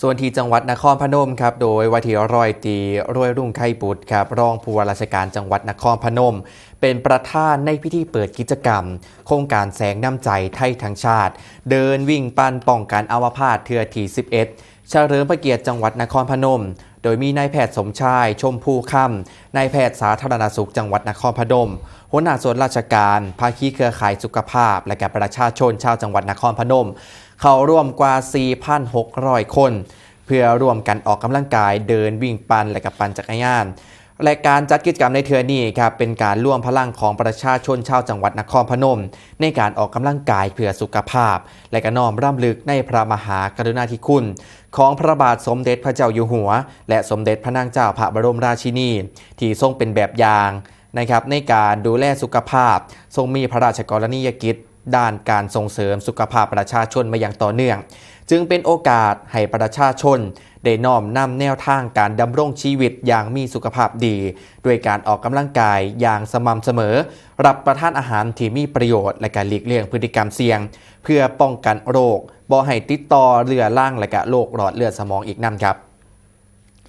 ส่วนที่จังหวัดนครพนมครับโดยว่าที่ร้อยตีรวยรุ่งไข่ปุตรครับรองผู้ว่าราชการจังหวัดนครพนมเป็นประธานในพิธีเปิดกิจกรรมโครงการแสงน้ำใจไทยทั้งชาติเดินวิ่งปั่นป้องกันอัมพาตเทือที่11เฉลิมพระเกียรติจังหวัดนครพนมโดยมีนายแพทย์สมชายชมพูค่ำนายแพทย์สาธารณสุขจังหวัดนครพนมหัวหน้าส่วนราชการภาคีเครือข่ายสุขภาพและกับประชาชนชาวจังหวัดนครพนมเข้าร่วมกว่า 4,600 คนเพื่อร่วมกันออกกำลังกายเดินวิ่งปั่นและกับปั่นจักรยานและการจัดกิจกรรมในเทือนี้ครับเป็นการร่วมพลังของประชาชนชาวจังหวัดนครพนมในการออกกำลังกายเพื่อสุขภาพและก็น้อมรำลึกในพระมหากรุณาธิคุณของพระบาทสมเด็จพระเจ้าอยู่หัวและสมเด็จพระนางเจ้าพระบรมราชินีที่ทรงเป็นแบบอย่างนะครับในการดูแลสุขภาพทรงมีพระราชกรณียกิจด้านการส่งเสริมสุขภาพประชาชนมาอย่างต่อเนื่องจึงเป็นโอกาสให้ประชาชนได้น้อมนำแนวทางการดำรงชีวิตอย่างมีสุขภาพดีด้วยการออกกำลังกายอย่างสม่ำเสมอรับประทานอาหารที่มีประโยชน์และการหลีกเลี่ยงพฤติกรรมเสี่ยงเพื่อป้องกันโรคบ่ให้ติดต่อเรื้อรังและก็โรคหลอดเลือดสมองอีกนั่นครับ